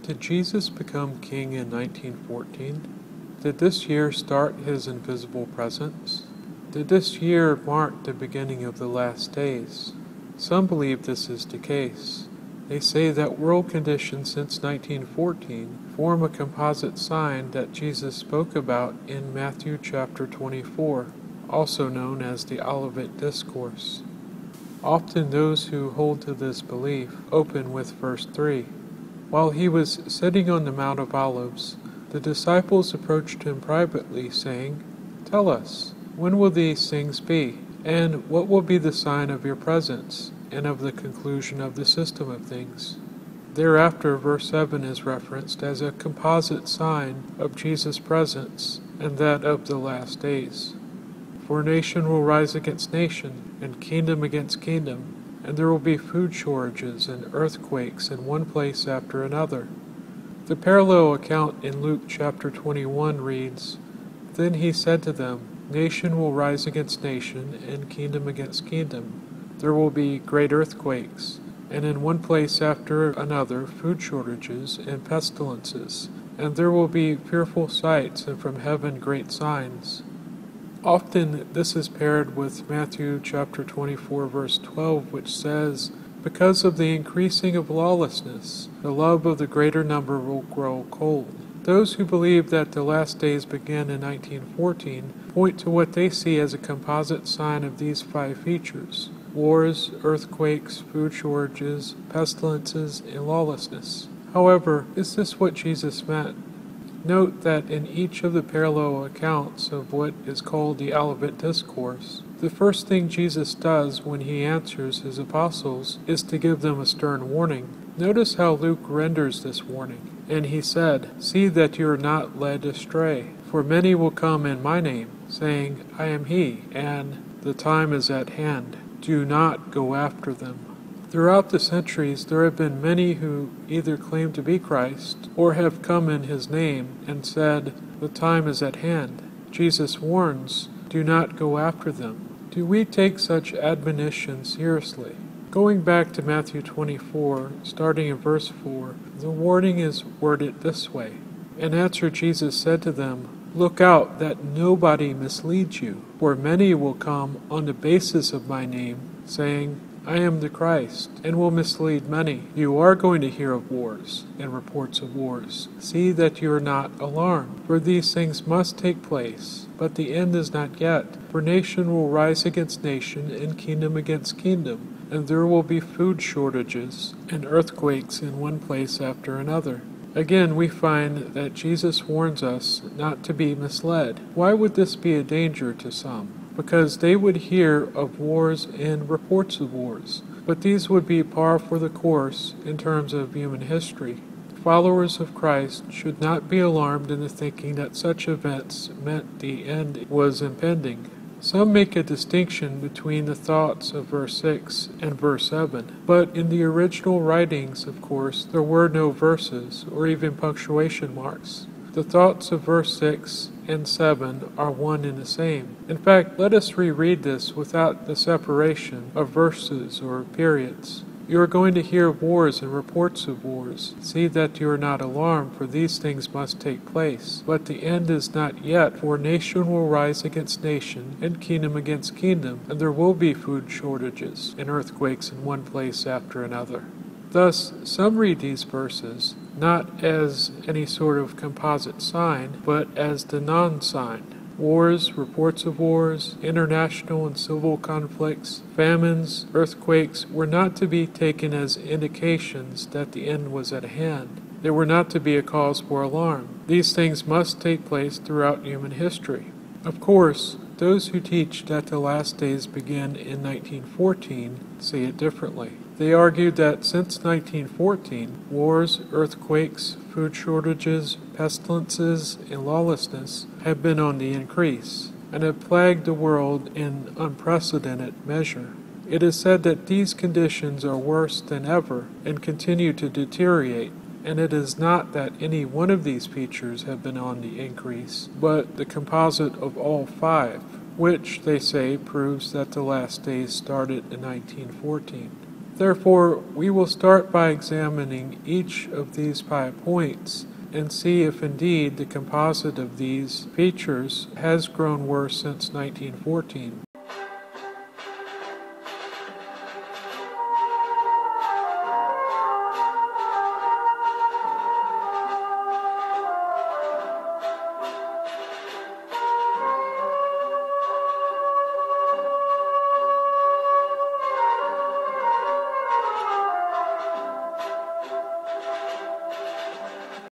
Did Jesus become king in 1914? Did this year start his invisible presence? Did this year mark the beginning of the last days? Some believe this is the case. They say that world conditions since 1914 form a composite sign that Jesus spoke about in Matthew chapter 24, also known as the Olivet Discourse. Often those who hold to this belief open with verse 3. While he was sitting on the Mount of Olives, the disciples approached him privately, saying, "Tell us, when will these things be? And what will be the sign of your presence, and of the conclusion of the system of things?" Thereafter, verse 7 is referenced as a composite sign of Jesus' presence and that of the last days. For nation will rise against nation, and kingdom against kingdom, and there will be food shortages and earthquakes in one place after another. The parallel account in Luke chapter 21 reads, "Then he said to them, Nation will rise against nation, and kingdom against kingdom. There will be great earthquakes, and in one place after another food shortages and pestilences, and there will be fearful sights, and from heaven great signs." Often this is paired with Matthew chapter 24 verse 12, which says, "Because of the increasing of lawlessness, the love of the greater number will grow cold." Those who believe that the last days began in 1914 point to what they see as a composite sign of these 5 features: wars, earthquakes, food shortages, pestilences, and lawlessness. However, is this what Jesus meant? Note that in each of the parallel accounts of what is called the Olivet Discourse, the first thing Jesus does when he answers his apostles is to give them a stern warning. Notice how Luke renders this warning. "And he said, See that you are not led astray, for many will come in my name, saying, I am he, and the time is at hand. Do not go after them." Throughout the centuries, there have been many who either claim to be Christ or have come in his name and said, "The time is at hand." Jesus warns, "Do not go after them." Do we take such admonition seriously? Going back to Matthew 24, starting in verse 4, the warning is worded this way. In answer, Jesus said to them, "Look out that nobody misleads you, for many will come on the basis of my name, saying, I am the Christ, and will mislead many. You are going to hear of wars and reports of wars. See that you are not alarmed, for these things must take place, but the end is not yet. For nation will rise against nation, and kingdom against kingdom, and there will be food shortages and earthquakes in one place after another." Again, we find that Jesus warns us not to be misled. Why would this be a danger to some? Because they would hear of wars and reports of wars, but these would be par for the course in terms of human history. Followers of Christ should not be alarmed into thinking that such events meant the end was impending. Some make a distinction between the thoughts of verse 6 and verse 7, but in the original writings, of course, there were no verses or even punctuation marks. The thoughts of verse 6 and 7 are one and the same. In fact, let us reread this without the separation of verses or periods. "You are going to hear of wars and reports of wars. See that you are not alarmed, for these things must take place. But the end is not yet, for nation will rise against nation, and kingdom against kingdom, and there will be food shortages and earthquakes in one place after another." Thus, some read these verses not as any sort of composite sign, but as the non-sign. Wars, reports of wars, international and civil conflicts, famines, earthquakes were not to be taken as indications that the end was at hand. They were not to be a cause for alarm. These things must take place throughout human history. Of course, those who teach that the last days began in 1914 see it differently. They argued that since 1914, wars, earthquakes, food shortages, pestilences, and lawlessness have been on the increase and have plagued the world in unprecedented measure. It is said that these conditions are worse than ever and continue to deteriorate, and it is not that any one of these features have been on the increase, but the composite of all 5, which, they say, proves that the last days started in 1914. Therefore, we will start by examining each of these 5 points and see if indeed the composite of these features has grown worse since 1914.